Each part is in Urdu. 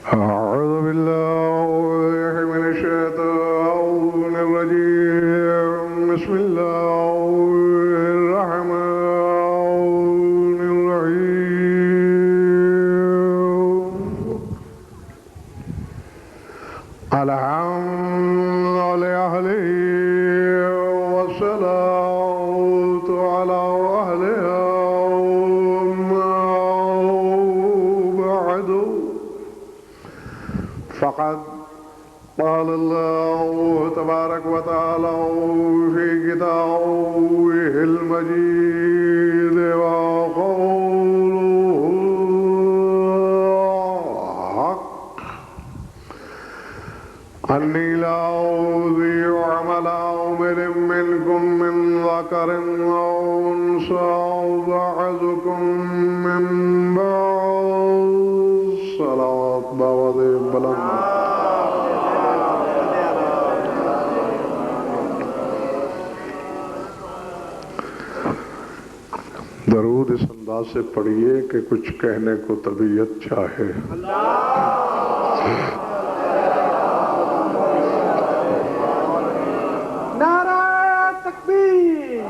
أعوذ بالله من الشيطان الرجيم. بسم الله الرحمن الرحيم. الحمد لله والصلاة على أهلها بعد. فقد قال الله تبارك وتعالى في كتابه المجيد وقوله الحق أني لا أضيع عمل عامل منكم من ذكر أو أنثى بعضكم من بعض. صلوات بعض بلند. درود اس انداز سے پڑھیے کہ کچھ کہنے کو طبیعت چاہے. نعرہ تکبیر،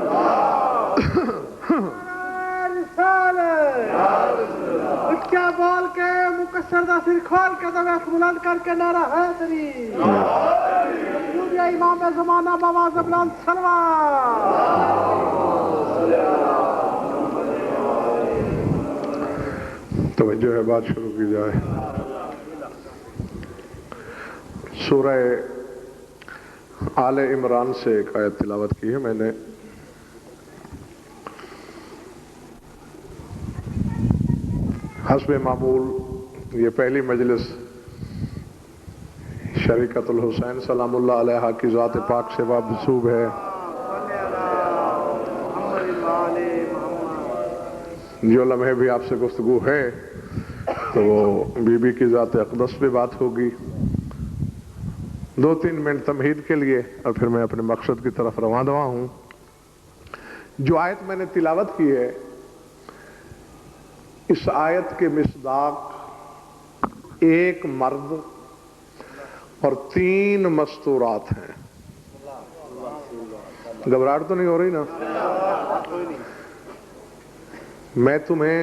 نعرہ رسالت. اٹھیا بول کے مکسر دا سر کھول کے دویت بلند کر کے نعرہ حیدری. درود امام زمانہ بواز بلند صلوات. توجہ ہے، بات شروع کی جائے. سورہ آل عمران سے ایک آیت تلاوت کی ہے میں نے. حسب معمول یہ پہلی مجلس شریکت الحسین سلام اللہ علیہ کی ذات پاک سے وابسوب ہے. جو لمحے بھی آپ سے گفتگو ہے تو وہ بی بی کی ذات اقدس پہ بات ہوگی. 2-3 منٹ تمہید کے لیے اور پھر میں اپنے مقصد کی طرف رواں دواں ہوں. جو آیت میں نے تلاوت کی ہے، اس آیت کے مصداق ایک مرد اور 3 مستورات ہیں. گھبراہٹ تو نہیں ہو رہی نا؟ میں تمہیں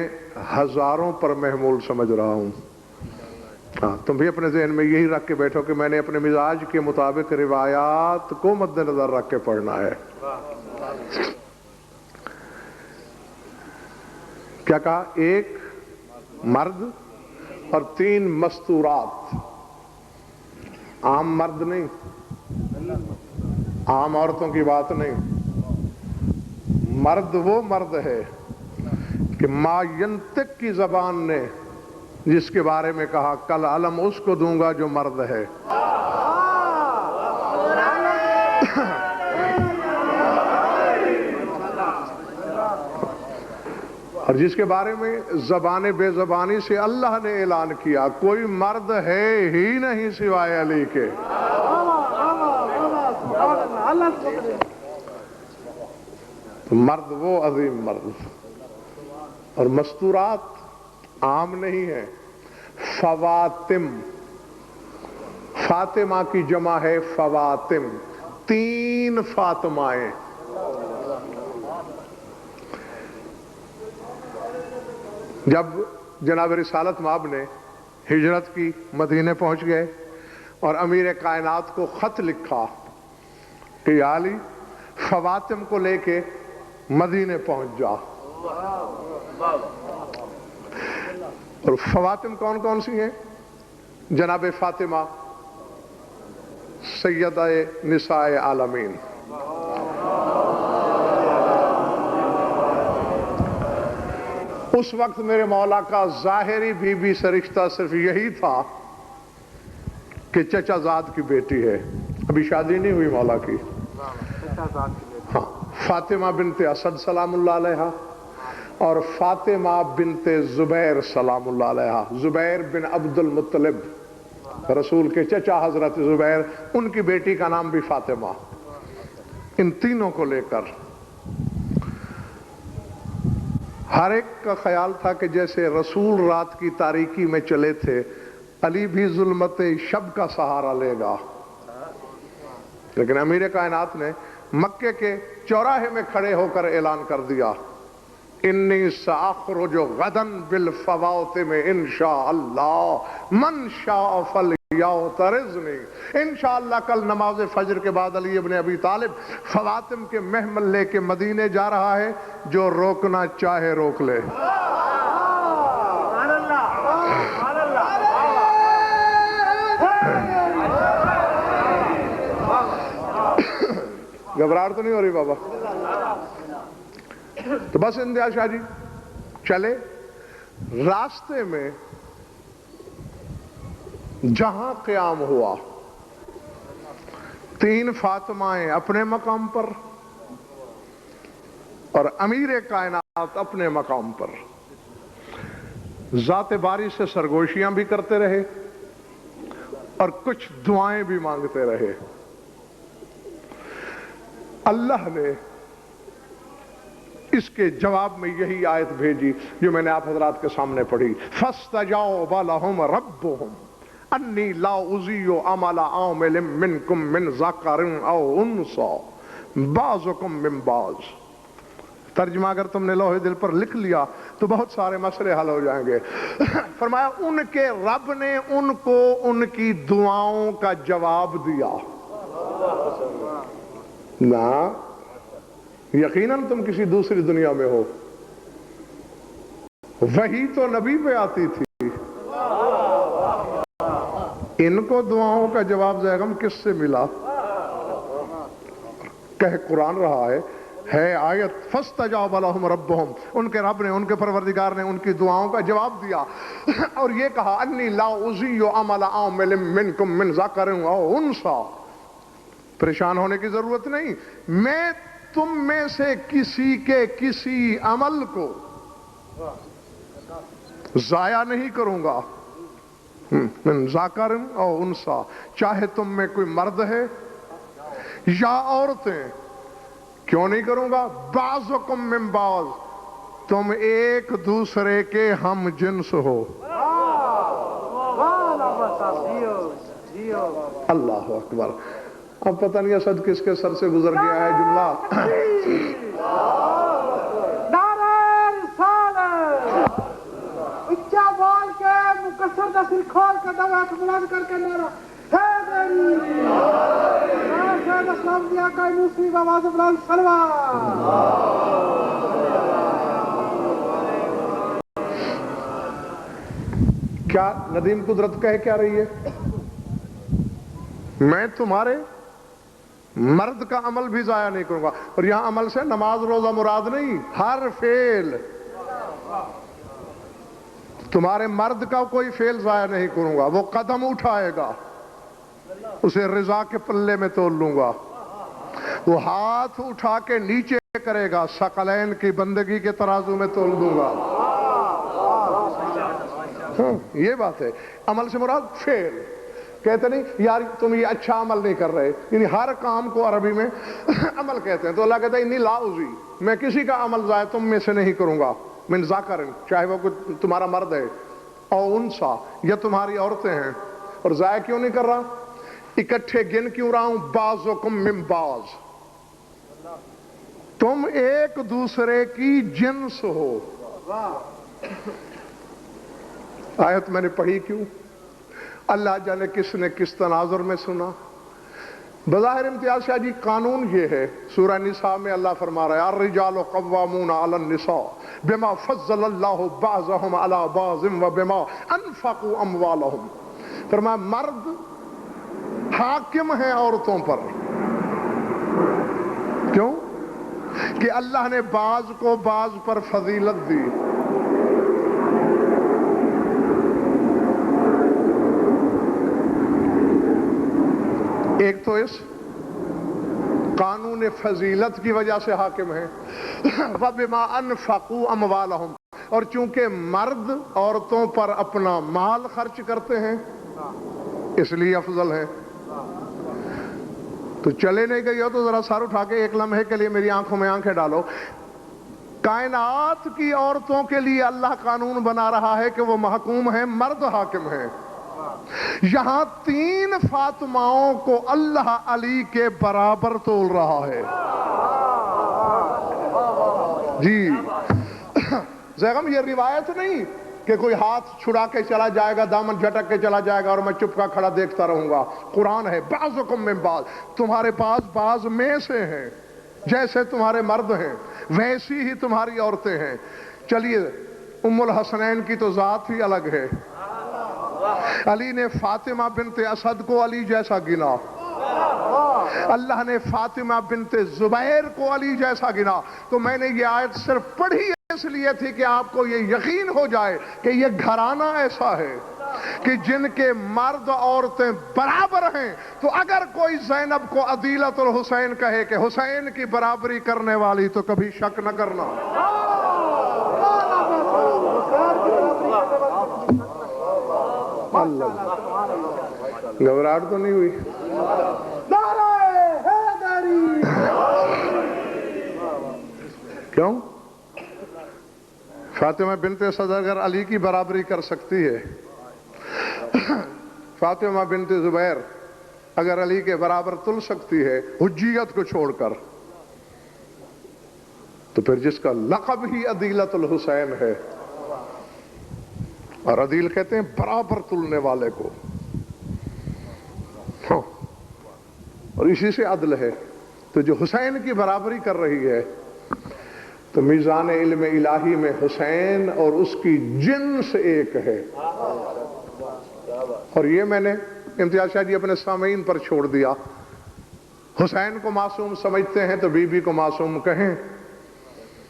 ہزاروں پر محمول سمجھ رہا ہوں. ہاں، تم بھی اپنے ذہن میں یہی رکھ کے بیٹھو کہ میں نے اپنے مزاج کے مطابق روایات کو مد نظر رکھ کے پڑھنا ہے. کیا کہا؟ ایک مرد اور 3 مستورات. عام مرد نہیں، عام عورتوں کی بات نہیں. مرد وہ مرد ہے کہ ما ینطق کی زبان نے جس کے بارے میں کہا کل علم اس کو دوں گا جو مرد ہے. اور جس کے بارے میں زبان بے زبانی سے اللہ نے اعلان کیا کوئی مرد ہے ہی نہیں سوائے علی کے. مرد وہ عظیم مرد. اور مستورات عام نہیں ہے، فواتم. فاطمہ کی جمع ہے فواتم. 3 فاطمائیں. جب جناب رسالت مآب نے ہجرت کی، مدینے پہنچ گئے اور امیر کائنات کو خط لکھا کہ یا علی فواتم کو لے کے مدینے پہنچ جا. اور فواتم کون کون سی ہیں؟ جناب فاطمہ سیدہ نساء عالمین. اس وقت میرے مولا کا ظاہری بی بی سے رشتہ صرف یہی تھا کہ چچا زاد کی بیٹی ہے. ابھی شادی نہیں ہوئی مولا کی. ہاں، فاطمہ بنت اسد سلام اللہ علیہ اور فاطمہ بنت زبیر سلام اللہ علیہ. زبیر بن عبد المطلب، رسول کے چچا حضرت زبیر، ان کی بیٹی کا نام بھی فاطمہ. ان تینوں کو لے کر ہر ایک کا خیال تھا کہ جیسے رسول رات کی تاریکی میں چلے تھے علی بھی ظلمت شب کا سہارا لے گا، لیکن امیر کائنات نے مکے کے چوراہے میں کھڑے ہو کر اعلان کر دیا، انی ساخرج غدا بالفواطم انشاءاللہ من شاء فلیعترضنی۔ انشاءاللہ کل نماز فجر کے بعد علی ابن ابی طالب فواطم کے محمل لے کے مدینے جا رہا ہے، جو روکنا چاہے روک لے۔ گھبراہٹ تو نہیں ہو رہی بابا؟ تو بس امتیاز شاہ جی چلے، راستے میں جہاں قیام ہوا، 3 فاطمائیں اپنے مقام پر اور امیر کائنات اپنے مقام پر، ذات باری سے سرگوشیاں بھی کرتے رہے اور کچھ دعائیں بھی مانگتے رہے۔ اللہ نے اس کے جواب میں یہی آیت بھیجی جو میں نے آپ حضرات کے سامنے پڑھی، فَاسْتَجَابَ لَهُمْ رَبُّهُمْ أَنِّي لَا أُضِيعُ عَمَلَ عَامِلٍ مِّنكُم مِّن ذَكَرٍ أَوْ أُنثَىٰ بَعْضُكُم مِّن بَعْضٍ۔ ترجمہ اگر تم نے لوح دل پر لکھ لیا تو بہت سارے مسئلے حل ہو جائیں گے۔ فرمایا ان کے رب نے ان کو ان کی دعاؤں کا جواب دیا۔ نہ یقیناً تم کسی دوسری دنیا میں ہو، وہی تو نبی پہ آتی تھی، ان کو دعاؤں کا جواب زیغم کس سے ملا؟ کہ قرآن رہا ہے آیت، فَاسْتَجَابَ لَهُمْ رَبُّهُمْ، ان کے رب نے، ان کے پروردگار نے ان کی دعاؤں کا جواب دیا اور یہ کہا انی لا اضیع عمل عامل منکم من ذکر او انثیٰ۔ پریشان ہونے کی ضرورت نہیں، میں تم میں سے کسی کے کسی عمل کو ضائع نہیں کروں گا، من ذکر او انثیٰ، چاہے تم میں کوئی مرد ہے یا عورتیں، کیوں نہیں کروں گا؟ بعضکم من بعض، تم ایک دوسرے کے ہم جنس ہو۔ اللہ اکبر۔ اب پتہ نہیں اسد کس کے سر سے گزر گیا ہے جملہ۔ نعرہ رسالت، اچھا بول کے مکسر دا سر کھول کے دو ہاتھ بلند کر کے نعرہ حیدری، شہید اسلام دیا کا موسیقی بآواز بلند سلوات۔ کیا ندیم قدرت کہہ کیا رہی ہے؟ میں تمہارے مرد کا عمل بھی ضائع نہیں کروں گا، اور یہاں عمل سے نماز روزہ مراد نہیں، ہر فعل، تمہارے مرد کا کوئی فعل ضائع نہیں کروں گا۔ وہ قدم اٹھائے گا اسے رضا کے پلے میں تول لوں گا، وہ ہاتھ اٹھا کے نیچے کرے گا ثقلین کی بندگی کے ترازو میں تول دوں گا۔ یہ بات ہے، عمل سے مراد فعل۔ کہتے نہیں یار تم یہ اچھا عمل نہیں کر رہے، یعنی ہر کام کو عربی میں عمل کہتے ہیں۔ تو اللہ کہتا ہے انی لا اضیع، میں کسی کا عمل ضائع تم میں سے نہیں کروں گا، من ذکر، چاہے وہ تمہارا مرد ہے، او انثیٰ، یا تمہاری عورتیں ہیں۔ اور ضائع کیوں نہیں کر رہا؟ اکٹھے گن کیوں رہا ہوں؟ بعضکم من بعض، تم ایک دوسرے کی جنس ہو۔ آیت میں نے پڑھی کیوں؟ اللہ جانے کس نے کس تناظر میں سنا۔ بظاہر امتیاز شاہ جی قانون یہ ہے، سورہ نساء میں اللہ فرما رہا ہے الرجال قوامون علی النساء بما فضل اللہ بعضهم علی بعض وبما انفقوا اموالهم۔ فرمایا مرد حاکم ہیں عورتوں پر، کیوں؟ کہ اللہ نے بعض کو بعض پر فضیلت دی۔ ایک تو اس قانون فضیلت کی وجہ سے حاکم ہیں، وَبِمَا أَنفَقُوا أَمْوَالَهُمْ، اور چونکہ مرد عورتوں پر اپنا مال خرچ کرتے ہیں اس لیے افضل ہے۔ تو چلے نہیں گئی ہو تو ذرا سر اٹھا کے ایک لمحے کے لیے میری آنکھوں میں آنکھیں ڈالو۔ کائنات کی عورتوں کے لیے اللہ قانون بنا رہا ہے کہ وہ محکوم ہیں، مرد حاکم ہیں۔ یہاں 3 فاطماؤں کو اللہ علی کے برابر تول رہا ہے. جی زیغم یہ روایت نہیں کہ کوئی ہاتھ چھڑا کے چلا جائے گا، دامن جھٹک کے چلا جائے گا اور میں چپ کا کھڑا دیکھتا رہوں گا. قرآن ہے بعضکم من بعض، تمہارے پاس بعض میں سے ہیں، جیسے تمہارے مرد ہیں ویسی ہی تمہاری عورتیں ہیں. چلیے ام الحسنین کی تو ذات ہی الگ ہے. علی نے فاطمہ بنت اسد کو علی جیسا گنا، اللہ نے فاطمہ بنت زبیر کو علی جیسا گنا. تو میں نے یہ آیت صرف پڑھی اس لیے تھی کہ آپ کو یہ یقین ہو جائے کہ یہ گھرانہ ایسا ہے کہ جن کے مرد عورتیں برابر ہیں. تو اگر کوئی زینب کو عدیلۃ الحسین کہے کہ حسین کی برابری کرنے والی، تو کبھی شک نہ کرنا. گھبراہٹ تو نہیں ہوئی؟ کیوں؟ فاطمہ بنت اسد اگر علی کی برابری کر سکتی ہے، فاطمہ بنت زبیر اگر علی کے برابر تل سکتی ہے حجیت کو چھوڑ کر، تو پھر جس کا لقب ہی عدیلۃ الحسین ہے، اور عدیل کہتے ہیں برابر تلنے والے کو، اور اسی سے عدل ہے. تو جو حسین کی برابری کر رہی ہے، تو میزان علم الہی میں حسین اور اس کی جنس ایک ہے. اور یہ میں نے امتیاز شاہ جی اپنے سامعین پر چھوڑ دیا. حسین کو معصوم سمجھتے ہیں تو بی بی کو معصوم کہیں،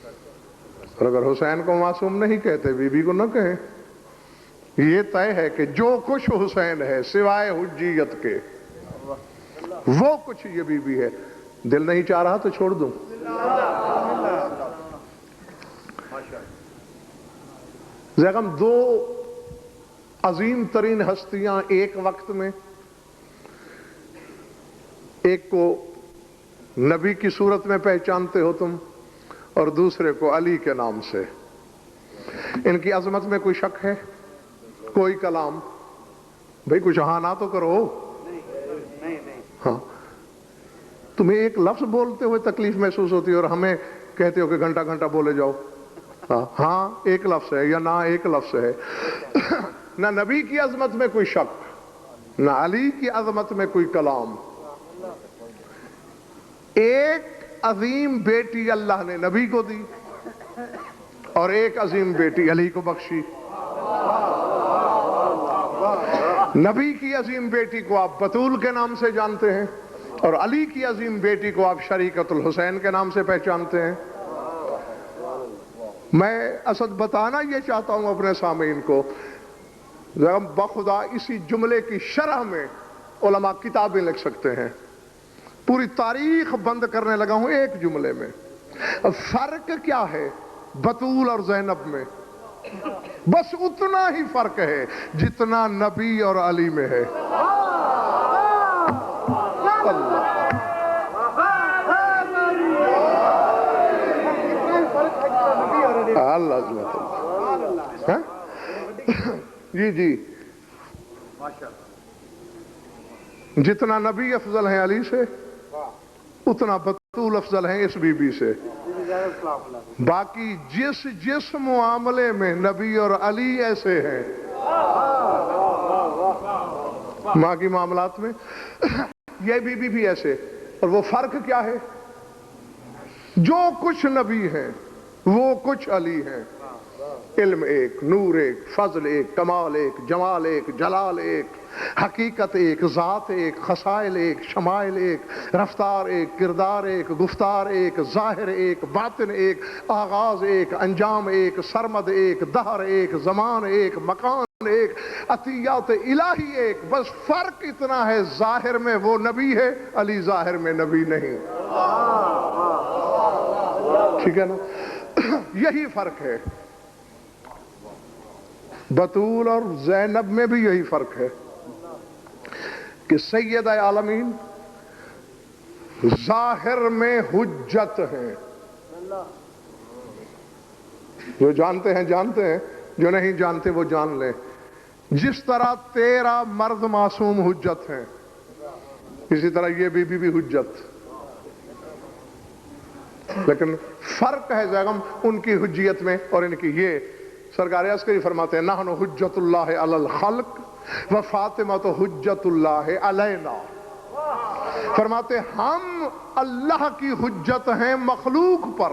اور اگر حسین کو معصوم نہیں کہتے بی بی کو نہ کہیں. یہ طے ہے کہ جو کچھ حسین ہے سوائے حجیت کے، وہ کچھ یہ بی بی ہے. دل نہیں چاہ رہا تو چھوڑ دوں. زیغم 2 عظیم ترین ہستیاں ایک وقت میں، ایک کو نبی کی صورت میں پہچانتے ہو تم، اور دوسرے کو علی کے نام سے. ان کی عظمت میں کوئی شک ہے؟ کوئی کلام؟ بھئی کچھ ہاں نہ تو کرو. ہاں، تمہیں ایک لفظ بولتے ہوئے تکلیف محسوس ہوتی ہے اور ہمیں کہتے ہو کہ گھنٹہ گھنٹہ بولے جاؤ. ہاں ایک لفظ ہے یا نہ ایک لفظ ہے. نہ نبی کی عظمت میں کوئی شک، نہ علی کی عظمت میں کوئی کلام. ایک عظیم بیٹی اللہ نے نبی کو دی اور ایک عظیم بیٹی علی کو بخشی. نبی کی عظیم بیٹی کو آپ بطول کے نام سے جانتے ہیں، اور علی کی عظیم بیٹی کو آپ شریکت الحسین کے نام سے پہچانتے ہیں. میں اسد بتانا یہ چاہتا ہوں اپنے سامعین کو، بخدا اسی جملے کی شرح میں علماء کتابیں لکھ سکتے ہیں. پوری تاریخ بند کرنے لگا ہوں ایک جملے میں. فرق کیا ہے بطول اور زینب میں؟ بس اتنا ہی فرق ہے جتنا نبی اور علی میں ہے. اللہ جی جی، جتنا نبی افضل ہیں علی سے، اتنا بطول افضل ہیں اس بی بی سے. باقی جس معاملے میں نبی اور علی ایسے ہیں، ماں کی معاملات میں یہ بی بی بھی ایسے. اور وہ فرق کیا ہے؟ جو کچھ نبی ہیں وہ کچھ علی ہیں. علم ایک، نور ایک، فضل ایک، کمال ایک، جمال ایک، جلال ایک، حقیقت ایک، ذات ایک، خصائل ایک، شمائل ایک، رفتار ایک، کردار ایک، گفتار ایک، ظاہر ایک، باطن ایک، آغاز ایک، انجام ایک، سرمد ایک، دہر ایک، زمان ایک، مکان ایک، عطیات الہی ایک. بس فرق اتنا ہے، ظاہر میں وہ نبی ہے، علی ظاہر میں نبی نہیں. ٹھیک ہے نا؟ یہی فرق ہے. بطول اور زینب میں بھی یہی فرق ہے کہ سید عالمین ظاہر میں حجت ہیں. جو جانتے ہیں جانتے ہیں، جو نہیں جانتے وہ جان لیں جس طرح تیرا مرد معصوم حجت ہیں، اسی طرح یہ بی بی بھی حجت، لیکن فرق ہے زیغم ان کی حجیت میں اور ان کی۔ یہ سرکار عسکری فرماتے ہیں نحن حجت اللہ علی الخلق و فاطمہ تو حجت اللہ علینا، فرماتے ہم اللہ کی حجت ہیں مخلوق پر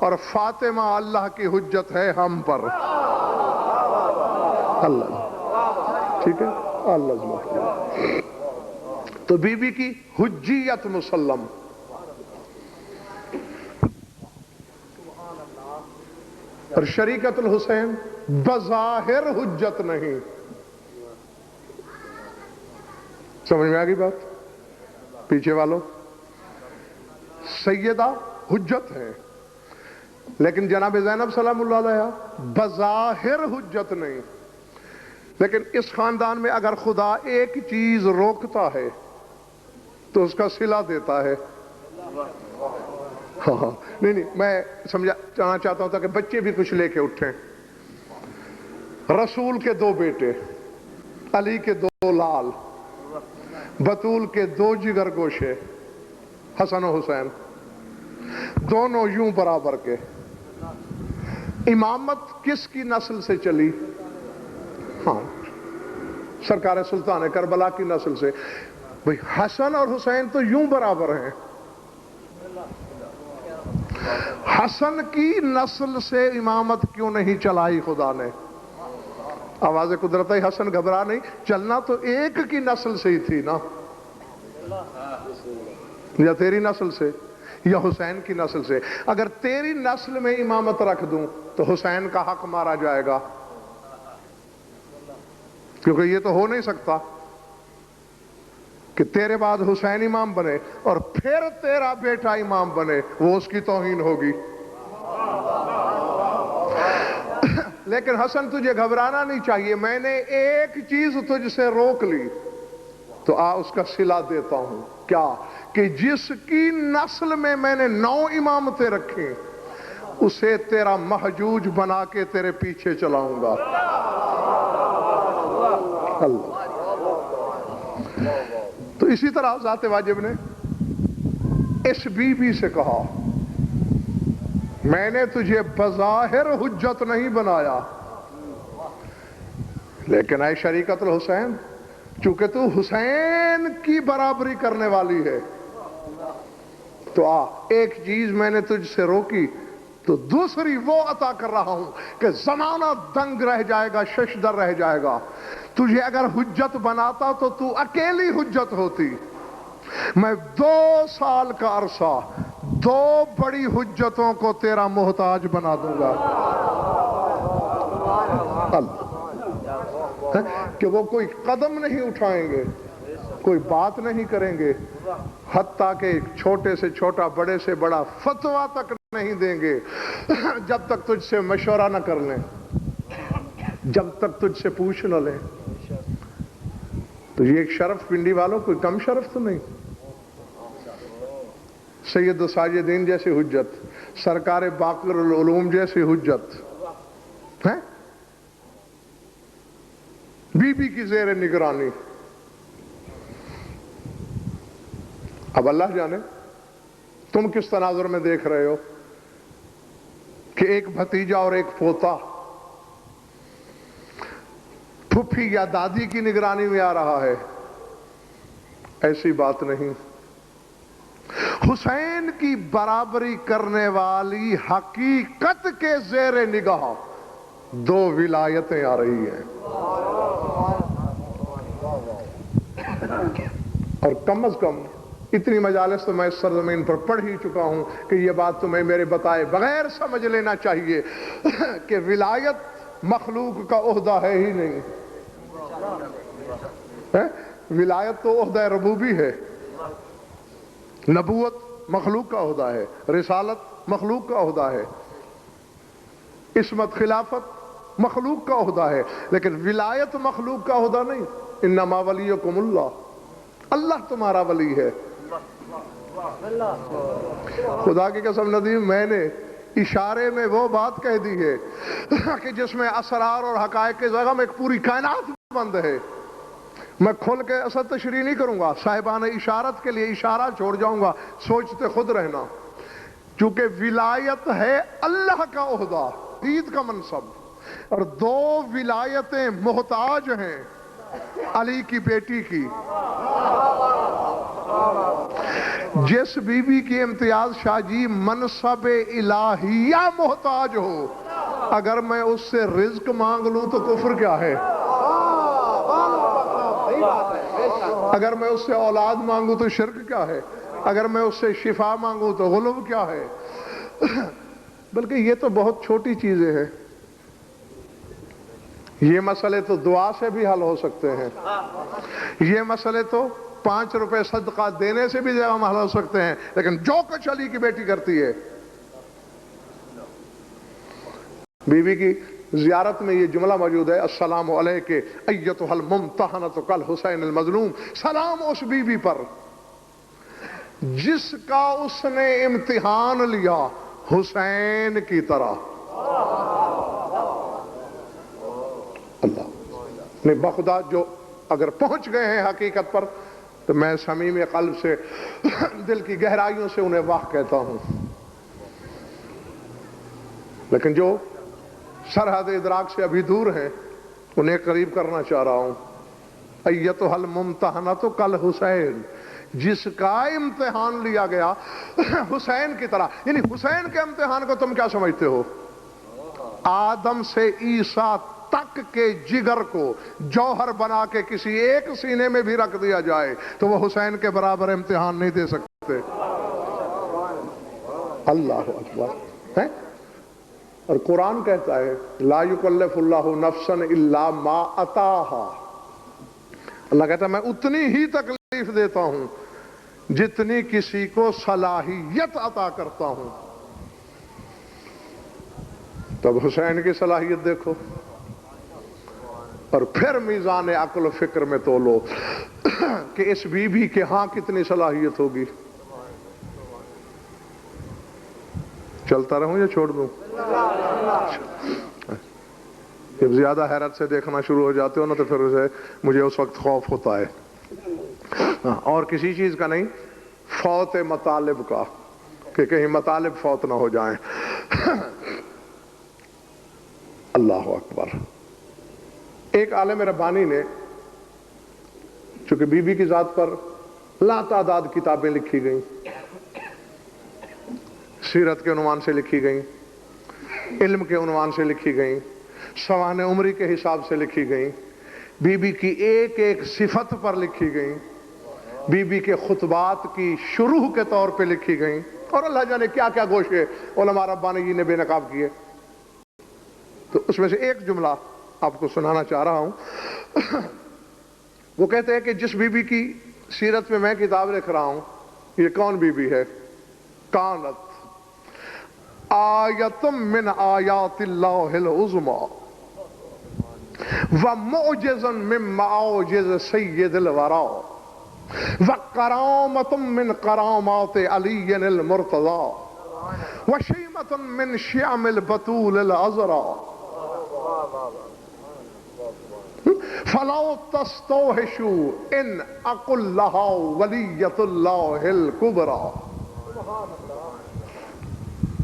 اور فاطمہ اللہ کی حجت ہے ہم پر۔ اللہ ٹھیک ہے، اللہ تو بی بی کی حجیت مسلم، اور شریکت الحسین بظاہر حجت نہیں۔ سمجھ میں آگئی بات؟ پیچھے والوں، سیدہ حجت ہے لیکن جناب زینب سلام اللہ علیہ بظاہر حجت نہیں۔ لیکن اس خاندان میں اگر خدا ایک چیز روکتا ہے تو اس کا صلہ دیتا ہے۔ ہاں نہیں میں سمجھانا چاہتا ہوں تاکہ بچے بھی کچھ لے کے اٹھیں۔ رسول کے 2 بیٹے، علی کے 2 لال، بطول کے 2 جگر گوشے، حسن و حسین، دونوں یوں برابر کے۔ امامت کس کی نسل سے چلی؟ ہاں سرکار سلطان کربلا کی نسل سے۔ بھئی حسن اور حسین تو یوں برابر ہیں، حسن کی نسل سے امامت کیوں نہیں چلائی خدا نے؟ آواز قدرت حسن گھبرا نہیں، چلنا تو ایک کی نسل سے ہی تھی نا، یا تیری نسل سے یا حسین کی نسل سے۔ اگر تیری نسل میں امامت رکھ دوں تو حسین کا حق مارا جائے گا، کیونکہ یہ تو ہو نہیں سکتا کہ تیرے بعد حسین امام بنے اور پھر تیرا بیٹا امام بنے، وہ اس کی توہین ہوگی۔ لیکن حسن تجھے گھبرانا نہیں چاہیے، میں نے ایک چیز تجھ سے روک لی تو اس کا صلہ دیتا ہوں۔ کیا؟ کہ جس کی نسل میں نے 9 امامتیں رکھی اسے تیرا محجوج بنا کے تیرے پیچھے چلاؤں گا۔ اللہ۔ تو اسی طرح ذات واجب نے اس بی بی سے کہا میں نے تجھے بظاہر حجت نہیں بنایا، لیکن اے شریکت الحسین چونکہ تو حسین کی برابری کرنے والی ہے تو ایک چیز میں نے تجھ سے روکی تو دوسری وہ عطا کر رہا ہوں کہ زمانہ دنگ رہ جائے گا، ششدر رہ جائے گا۔ تجھے اگر حجت بناتا تو تو اکیلی حجت ہوتی، میں 2 سال کا عرصہ 2 بڑی حجتوں کو تیرا محتاج بنا دوں گا۔ کہ وہ کوئی قدم نہیں اٹھائیں گے، کوئی بات نہیں کریں گے، حتیٰ کہ چھوٹے سے چھوٹا بڑے سے بڑا فتویٰ تک نہیں دیں گے جب تک تجھ سے مشورہ نہ کر لیں، جب تک تجھ سے پوچھ نہ لیں۔ تو یہ ایک شرف پنڈی والوں، کوئی کم شرف تو نہیں۔ سید الساجدین جیسی حجت، سرکار باقر العلوم جیسی حجت ہے، بی بی کی زیر نگرانی۔ اب اللہ جانے تم کس تناظر میں دیکھ رہے ہو کہ ایک بھتیجا اور ایک پوتا پھپھی یا دادی کی نگرانی میں آ رہا ہے۔ ایسی بات نہیں، حسین کی برابری کرنے والی حقیقت کے زیر نگاہ 2 ولایتیں آ رہی ہیں، اور کم از کم اتنی مجالس تو میں اس سرزمین پر پڑھ ہی چکا ہوں کہ یہ بات تمہیں میرے بتائے بغیر سمجھ لینا چاہیے کہ ولایت مخلوق کا عہدہ ہے ہی نہیں۔ ولایت تو عہدہ ربوبی ہے، نبوت مخلوق کا عہدہ ہے، رسالت مخلوق کا عہدہ ہے، عصمت خلافت مخلوق کا عہدہ ہے، لیکن ولایت مخلوق کا عہدہ نہیں۔ انما ولیکم اللہ، اللہ تمہارا ولی ہے۔ خدا کی قسم ندیم، میں نے اشارے میں وہ بات کہہ دی ہے کہ جس میں اسرار اور حقائق کے جگہ میں ایک پوری کائنات بند ہے. میں کھول کے اصل تشریح نہیں کروں گا، صاحبان اشارت کے لیے اشارہ چھوڑ جاؤں گا، سوچتے خود رہنا. چونکہ ولایت ہے اللہ کا عہدہ، عید کا منصب، اور دو ولایتیں محتاج ہیں علی کی بیٹی کی. جس بی بی کی امتیاز شاہ جی منصب الہیہ محتاج ہو، اگر میں اس سے رزق مانگ لوں تو کفر کیا ہے؟ اگر میں اس سے اولاد مانگوں تو شرک کیا ہے؟ اگر میں اس سے شفا مانگوں تو غلو کیا ہے؟ بلکہ یہ تو بہت چھوٹی چیزیں ہیں، یہ مسئلے تو دعا سے بھی حل ہو سکتے ہیں، یہ مسئلے تو 5 روپے صدقہ دینے سے بھی زیادہ حل ہو سکتے ہیں. لیکن جو کچھ علی کی بیٹی کرتی ہے، بی بی کی زیارت میں یہ جملہ موجود ہے، السلام علیک ایتھا الممتحنۃ کالحسین المظلوم. سلام اس بی بی پر جس کا اس نے امتحان لیا حسین کی طرح. اللہ نے بخدا جو اگر پہنچ گئے ہیں حقیقت پر تو میں صمیم قلب سے دل کی گہرائیوں سے انہیں واہ کہتا ہوں. لیکن جو سرحد ادراک سے ابھی دور ہیں انہیں قریب کرنا چاہ رہا ہوں. ایتھا الممتحنۃ کالحسین، جس کا امتحان لیا گیا حسین کی طرح. یعنی حسین کے امتحان کو تم کیا سمجھتے ہو؟ آدم سے عیسیٰ تک کے جگر کو جوہر بنا کے کسی ایک سینے میں بھی رکھ دیا جائے تو وہ حسین کے برابر امتحان نہیں دے سکتے. اللہ اکبر. اور قرآن کہتا ہے لا یکلف اللہ نفسا الا ما اتاہا. اللہ کہتا ہے میں اتنی ہی تکلیف دیتا ہوں جتنی کسی کو صلاحیت عطا کرتا ہوں. تب حسین کی صلاحیت دیکھو اور پھر میزان عقل و فکر میں تولو کہ اس بی بی کے ہاں کتنی صلاحیت ہوگی. چلتا رہوں یا چھوڑ دوں؟ جب زیادہ حیرت سے دیکھنا شروع ہو جاتے ہو نا تو پھر مجھے اس وقت خوف ہوتا ہے، اور کسی چیز کا نہیں، فوت مطالب کا، کہ کہیں مطالب فوت نہ ہو جائیں. اللہ اکبر. ایک عالم ربانی نے، چونکہ بی بی کی ذات پر لا تعداد کتابیں لکھی گئیں، سیرت کے عنوان سے لکھی گئیں، علم کے عنوان سے لکھی گئیں، سوانح عمری کے حساب سے لکھی گئیں، بی بی کی ایک ایک صفت پر لکھی گئیں، بی بی کے خطبات کی شروع کے طور پہ لکھی گئیں، اور اللہ جانے کیا کیا گوشے علماء ربانی جی نے بے نقاب کیے. تو اس میں سے ایک جملہ آپ کو سنانا چاہ رہا ہوں. وہ کہتے ہیں کہ جس بی بی کی سیرت میں میں کتاب لکھ رہا ہوں، یہ کون بی بی ہے؟ کانت آیت من آیات اللہ العظمی ومعجزا من معاجز سید الورا وکرامۃ من کرامات علی المرتضی وشیمۃ من شیم البتول العذرا فلا تستوحشوا ان اقل لها ولیۃ اللہ الکبریٰ.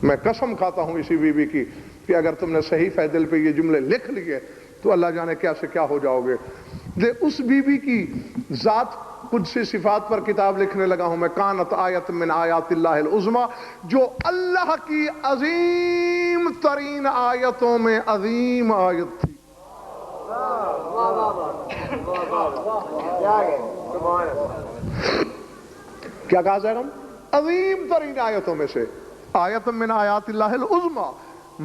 میں قسم کھاتا ہوں اسی بی بی کی کہ اگر تم نے صحیفہ دل پہ یہ جملے لکھ لیے تو اللہ جانے کیا سے کیا ہو جاؤ گے. اس بی بی کی ذات قدسی صفات پر کتاب لکھنے لگا ہوں میں. کانت آیت من آیات اللہ العظمی، جو اللہ کی عظیم ترین آیتوں میں عظیم آیت تھی. کیا کہا جائے گا؟ عظیم ترین آیتوں میں سے آیت من آیات اللہ العظمی.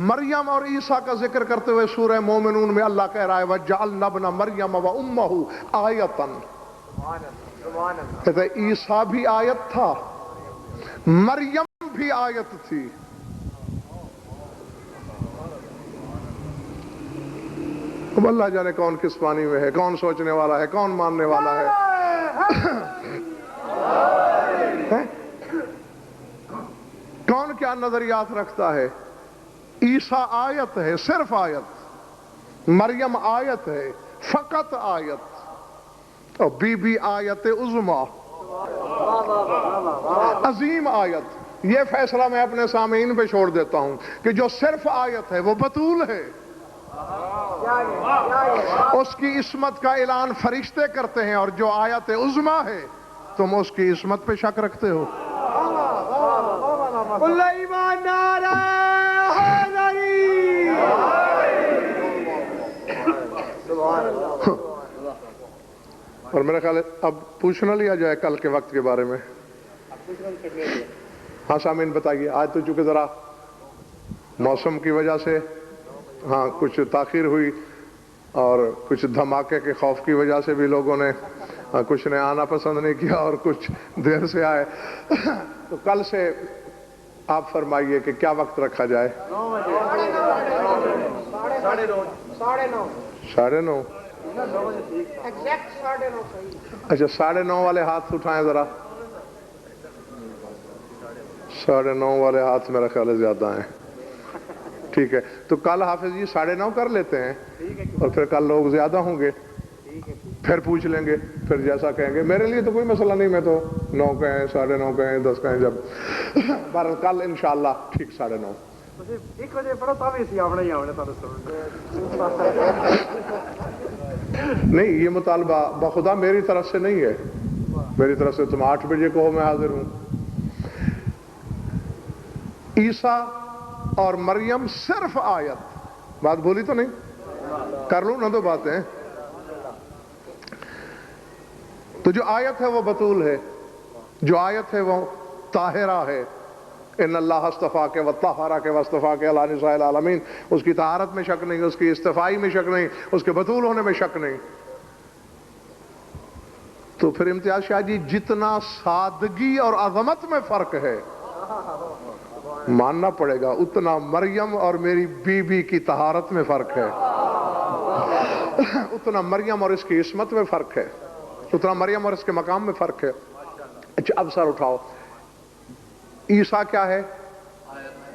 مریم اور عیسیٰ کا ذکر کرتے ہوئے سورہ مومنون میں اللہ کہہ رہا ہے وَجَعَلْنَا ابْنَ مَرْيَمَ وَأُمَّهُ آیَةً. کہتے ہیں عیسیٰ بھی آیت تھا، مریم بھی آیت تھی. اب اللہ جانے کون کس پانی میں ہے، کون سوچنے والا ہے، کون ماننے والا ہے. کون کیا نظریات رکھتا ہے. عیسیٰ آیت ہے، صرف آیت، مریم آیت ہے، فقط آیت، اور بی بی آیت عظمیٰ، عظیم آیت۔ یہ فیصلہ میں اپنے سامعین پہ چھوڑ دیتا ہوں کہ جو صرف آیت ہے وہ بطول ہے، اس کی عصمت کا اعلان فرشتے کرتے ہیں، اور جو آیت عظمیٰ ہے تم اس کی عصمت پہ شک رکھتے ہو۔ اور میرا خیال ہے اب پوچھ نہ لیا جائے کل کے وقت کے بارے میں۔ ہاں سامعین بتائیے، آج تو چونکہ ذرا موسم کی وجہ سے ہاں کچھ تاخیر ہوئی، اور کچھ دھماکے کے خوف کی وجہ سے بھی لوگوں نے کچھ نے آنا پسند نہیں کیا اور کچھ دیر سے آئے، تو کل سے آپ فرمائیے کہ کیا وقت رکھا جائے؟ 9:30۔ اچھا 9:30 والے ہاتھ اٹھائیں ذرا۔ 9:30 والے ہاتھ میرا خیال ہے زیادہ ہیں۔ ٹھیک ہے، تو کل حافظ جی 9:30 کر لیتے ہیں، اور پھر کل لوگ زیادہ ہوں گے، پھر پوچھ لیں گے، پھر جیسا کہیں گے۔ میرے لیے تو کوئی مسئلہ نہیں، میں تو 9 کہیں، 9:30 کہیں، 10 کہیں، جب بہرحال کل انشاءاللہ ٹھیک 9:30۔ نہیں، یہ مطالبہ بخدا میری طرف سے نہیں ہے، میری طرف سے تم 8 بجے کہو میں حاضر ہوں۔ عیسیٰ اور مریم صرف آیت، بات بولی تو نہیں؟ کر لوں نہ دو باتیں۔ تو جو آیت ہے وہ بطول ہے، جو آیت ہے وہ طاہرہ ہے۔ ان اللہ اصطفاک وطہرک واصطفاک علی نساء العالمین، اس کی طہارت میں شک نہیں، اس کی اصطفائی میں شک نہیں، اس کے بطول ہونے میں شک نہیں۔ تو پھر امتیاز شاہ جی جتنا سادگی اور عظمت میں فرق ہے ماننا پڑے گا، اتنا مریم اور میری بی بی کی طہارت میں فرق ہے، اتنا مریم اور اس کی عصمت میں فرق ہے، اتنا مریم اور اس کے مقام میں فرق ہے۔ اچھا اب سر اٹھاؤ، عیسیٰ کیا ہے؟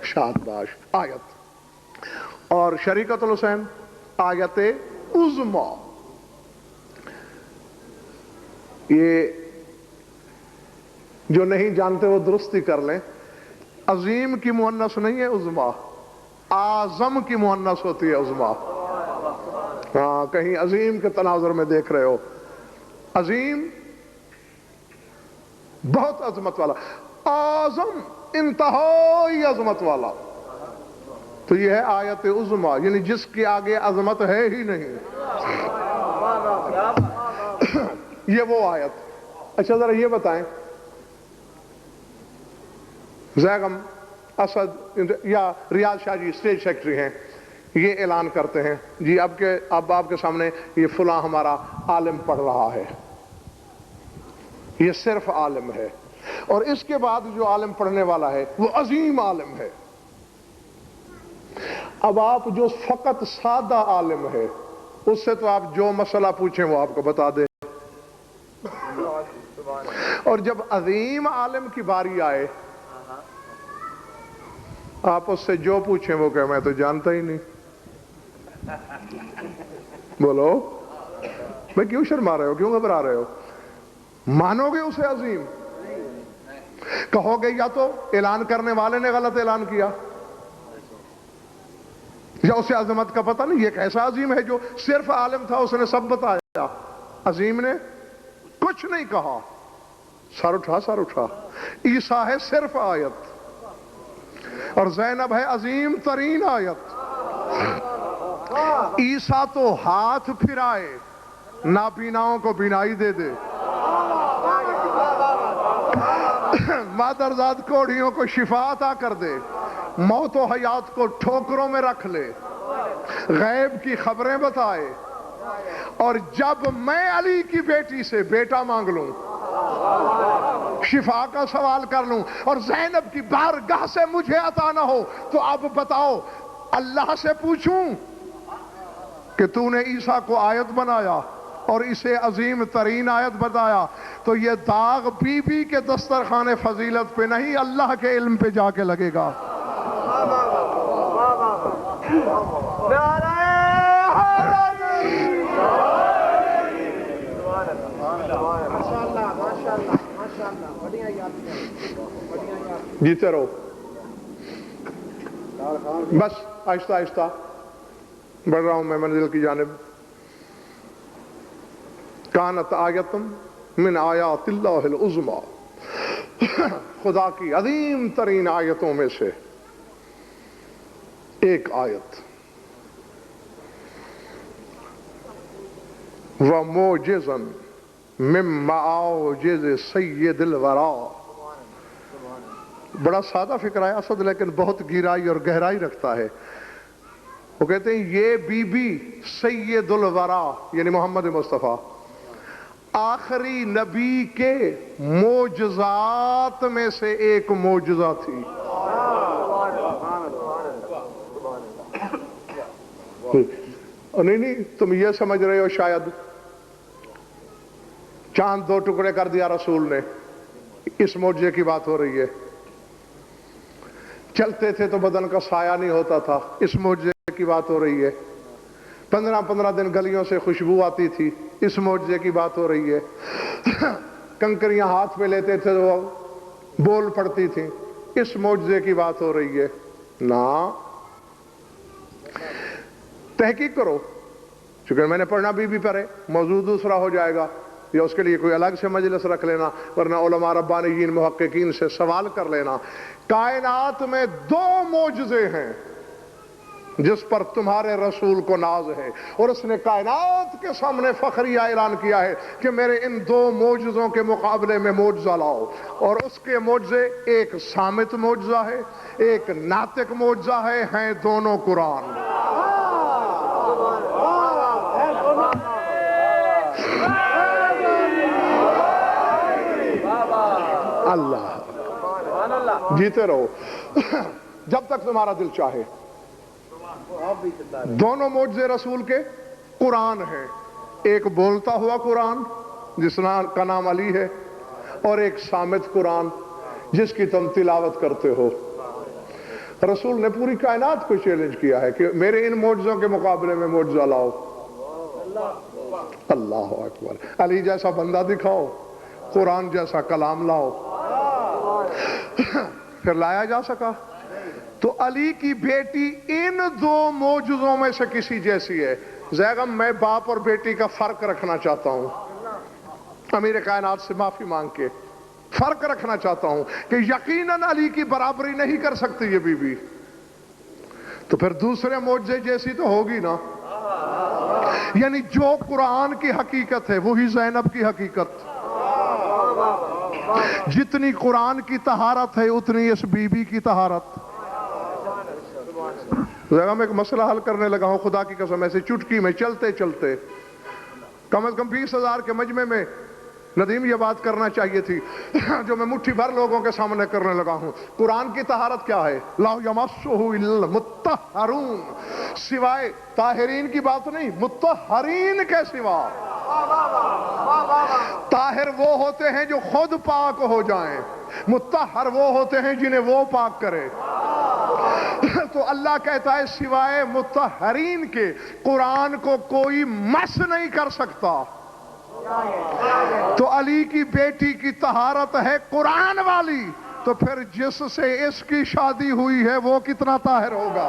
شاباش، آیت، اور شریکت الحسین آیت عظمیٰ۔ یہ جو نہیں جانتے وہ درستی کر لیں، عظیم کی مؤنث نہیں ہے عظمیٰ، اعظم کی مؤنث ہوتی ہے عظمیٰ۔ ہاں کہیں عظیم کے تناظر میں دیکھ رہے ہو، عظیم بہت عظمت والا، اعظم انتہائی عظمت والا، تو یہ ہے آیت عظمیٰ، یعنی جس کے آگے عظمت ہے ہی نہیں، یہ وہ آیت۔ اچھا ذرا یہ بتائیں، زیغم اسد یا ریاض شاہ جی اسٹیج سیکرٹری ہیں، یہ اعلان کرتے ہیں جی اب آپ کے سامنے یہ فلاں ہمارا عالم پڑھ رہا ہے، یہ صرف عالم ہے، اور اس کے بعد جو عالم پڑھنے والا ہے وہ عظیم عالم ہے۔ اب آپ جو فقط سادہ عالم ہے اس سے تو آپ جو مسئلہ پوچھیں وہ آپ کو بتا دے، اور جب عظیم عالم کی باری آئے آپ اس سے جو پوچھیں وہ کہ میں تو جانتا ہی نہیں۔ بولو میں کیوں شرما رہے ہو، کیوں گھبرا رہے ہو؟ مانو گے اسے عظیم؟ کہو گے یا تو اعلان کرنے والے نے غلط اعلان کیا، یا اسے عظمت کا پتہ نہیں، یہ کیسا عظیم ہے جو صرف عالم تھا اس نے سب بتایا، عظیم نے کچھ نہیں کہا۔ سر اٹھا، سر اٹھا۔ عیسیٰ ہے صرف آیت، اور زینب ہے عظیم ترین آیت۔ عیسیٰ تو ہاتھ پھرائے نابیناؤں کو بینائی دے دے، مادرزاد کوڑیوں کو شفا عطا کر دے، موت و حیات کو ٹھوکروں میں رکھ لے، غیب کی خبریں بتائے، اور جب میں علی کی بیٹی سے بیٹا مانگ لوں، شفا کا سوال کر لوں، اور زینب کی بارگاہ سے مجھے عطا نہ ہو، تو اب بتاؤ اللہ سے پوچھوں کہ تو نے عیسیٰ کو آیت بنایا اور اسے عظیم ترین آیت بتایا، تو یہ داغ بی بی کے دسترخوان فضیلت پہ نہیں اللہ کے علم پہ جا کے لگے گا۔ جیتے رہو بس آہستہ آہستہ بڑھ رہا ہوں میں منزل کی جانب. کانت آیتم من آیات اللہ العظمیٰ، خدا کی عظیم ترین آیتوں میں سے ایک آیت. وَمُوجِزًا مِّن مَعَوْجِزِ سَيِّدِ الْوَرَىٰ. بڑا سادہ فکر ہے اسد لیکن بہت گہرائی اور گہرائی رکھتا ہے. وہ کہتے ہیں یہ بی بی سید الورا یعنی محمد مصطفیٰ آخری نبی کے معجزات میں سے ایک معجزہ تھی. نہیں تم یہ سمجھ رہے ہو شاید چاند 2 ٹکڑے کر دیا رسول نے، اس معجزے کی بات ہو رہی ہے. چلتے تھے تو بدن کا سایہ نہیں ہوتا تھا، اس معجزے کی بات ہو رہی ہے. 15 دن گلیوں سے خوشبو آتی تھی، اس معجزے کی بات ہو رہی ہے. کنکریاں ہاتھ میں لیتے تھے تو بول پڑتی تھیں، اس معجزے کی بات ہو رہی ہے. نا تحقیق کرو، چونکہ میں نے پڑھنا بھی پڑھے، موضوع دوسرا ہو جائے گا یا اس کے لیے کوئی الگ سے مجلس رکھ لینا، ورنہ علماء ربانیین محققین سے سوال کر لینا. کائنات میں 2 معجزے ہیں جس پر تمہارے رسول کو ناز ہے، اور اس نے کائنات کے سامنے فخریہ اعلان کیا ہے کہ میرے ان 2 معجزوں کے مقابلے میں معجزہ لاؤ. اور اس کے معجزے ایک صامت معجزہ ہے، ایک ناطق معجزہ ہے، ہیں دونوں قرآن. اللہ جیتے رہو جب تک تمہارا دل چاہے. دونوں معجزے رسول کے قرآن ہیں، ایک بولتا ہوا قرآن جس کا نام علی ہے، اور ایک صامت قرآن جس کی تم تلاوت کرتے ہو. رسول نے پوری کائنات کو چیلنج کیا ہے کہ میرے ان معجزوں کے مقابلے میں معجزہ لاؤ. اللہ اکبر. علی جیسا بندہ دکھاؤ، قرآن جیسا کلام لاؤ. پھر لایا جا سکا. تو علی کی بیٹی ان 2 معجزوں میں سے کسی جیسی ہے. زیغم میں باپ اور بیٹی کا فرق رکھنا چاہتا ہوں، امیر کائنات سے معافی مانگ کے فرق رکھنا چاہتا ہوں کہ یقیناً علی کی برابری نہیں کر سکتی یہ بی بی. تو پھر دوسرے معجزے جیسی تو ہوگی نا. یعنی جو قرآن کی حقیقت ہے وہی زینب کی حقیقت. جتنی قرآن کی طہارت ہے اتنی اس بی بی کی طہارت. میں ایک مسئلہ حل کرنے لگا ہوں خدا کی قسم، ایسے چٹکی میں چلتے چلتے. کم از کم 20,000 کے مجمع میں ندیم یہ بات کرنا چاہیے تھی جو میں مٹھی بھر لوگوں کے سامنے کرنے لگا ہوں. قرآن کی طہارت کیا ہے؟ لا یمسہ الا المطہرون، سوائے طاہرین کی بات نہیں، مطہرین کے سوا. طاہر وہ ہوتے ہیں جو خود پاک ہو جائیں، مطہر وہ ہوتے ہیں جنہیں وہ پاک کرے. تو اللہ کہتا ہے سوائے مطہرین کے قرآن کو کوئی مس نہیں کر سکتا. تو علی کی بیٹی کی طہارت ہے قرآن والی، تو پھر جس سے اس کی شادی ہوئی ہے وہ کتنا طاہر ہوگا.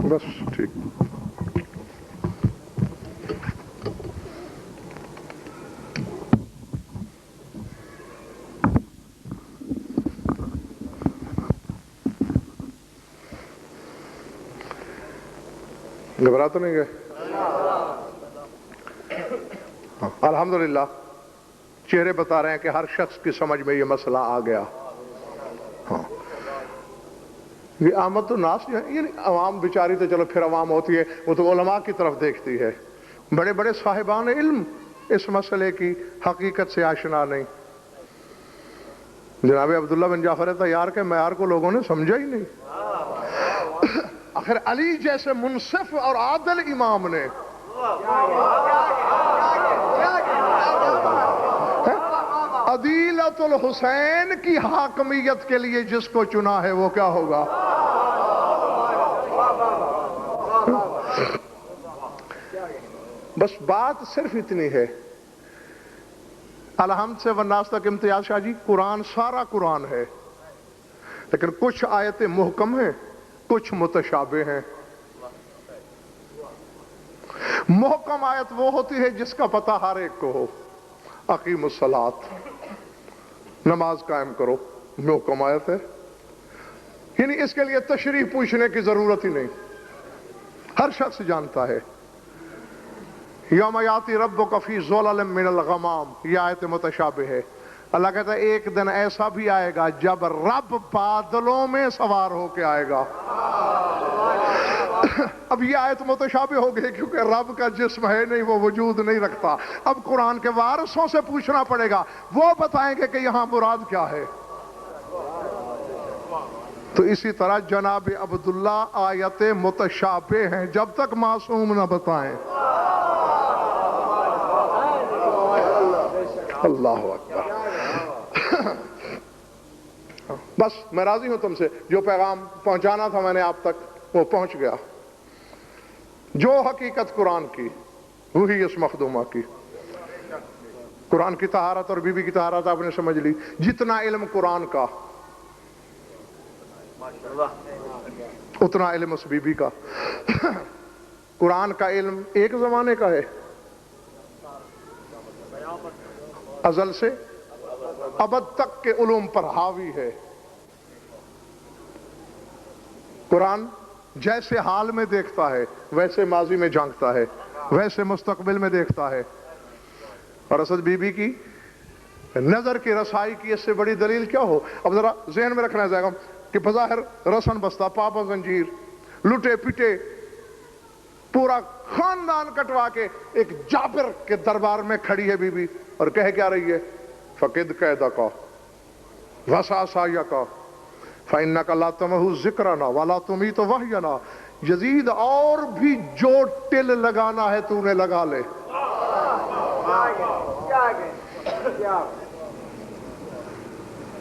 بس ٹھیک. گھبرا تو نہیں گئے؟ الحمدللہ چہرے بتا رہے ہیں کہ ہر شخص کی سمجھ میں یہ مسئلہ آ گیا. ہاں یہ آمد الناس جو ہے، یعنی عوام بیچاری تو چلو پھر عوام ہوتی ہے، وہ تو علماء کی طرف دیکھتی ہے. بڑے بڑے صاحبان علم اس مسئلے کی حقیقت سے آشنا نہیں. جناب عبداللہ بن جعفر طیار کے معیار کو لوگوں نے سمجھا ہی نہیں. آخر علی جیسے منصف اور عادل امام نے عدیلۃ الحسین کی حاکمیت کے لیے جس کو چنا ہے وہ کیا ہوگا؟ بس بات صرف اتنی ہے. الحمد سے والناس تک امتیاز شاہ جی، قرآن سارا قرآن ہے، لیکن کچھ آیتیں محکم ہیں، کچھ متشابہ ہیں. محکم آیت وہ ہوتی ہے جس کا پتہ ہر ایک کو ہو. اقیموا الصلاۃ، نماز قائم کرو، محکم آیت ہے. یعنی اس کے لیے تشریح پوچھنے کی ضرورت ہی نہیں، ہر شخص جانتا ہے. یوم یاتی ربک فی ظلل من الغمام، یہ آیت متشابہ ہے. اللہ کہتا ہے ایک دن ایسا بھی آئے گا جب رب بادلوں میں سوار ہو کے آئے گا. اب یہ آیت متشابہ ہو گئی کیونکہ رب کا جسم ہے نہیں، وہ وجود نہیں رکھتا. اب قرآن کے وارثوں سے پوچھنا پڑے گا، وہ بتائیں گے کہ یہاں مراد کیا ہے. تو اسی طرح جناب عبداللہ آیت متشابہ ہیں جب تک معصوم نہ بتائیں. اللہ اکبر. بس میں راضی ہوں تم سے، جو پیغام پہنچانا تھا میں نے آپ تک وہ پہنچ گیا. جو حقیقت قرآن کی وہی اس مخدومہ کی. قرآن کی طہارت اور بی بی کی طہارت آپ نے سمجھ لی. جتنا علم قرآن کا اتنا علم اس بی بی کا. قرآن کا علم ایک زمانے کا ہے، ازل سے ابد تک کے علوم پر حاوی ہے. قرآن جیسے حال میں دیکھتا ہے ویسے ماضی میں جھانکتا ہے، ویسے مستقبل میں دیکھتا ہے. اور اسد بی بی کی نظر کی رسائی کی اس سے بڑی دلیل کیا ہو؟ اب ذرا ذہن میں رکھنا جائے گا کہ بظاہر رسن بستہ، پاپا زنجیر، لٹے پٹے، پورا خاندان کٹوا کے ایک جابر کے دربار میں کھڑی ہے بی بی اور کہہ کیا رہی ہے؟ فقد قیدک وسعسایک فإنک لا تمحو ذکرنا ولا تمیت وحینا. یزید اور بھی جو ٹل لگانا ہے تو نے لگا لے.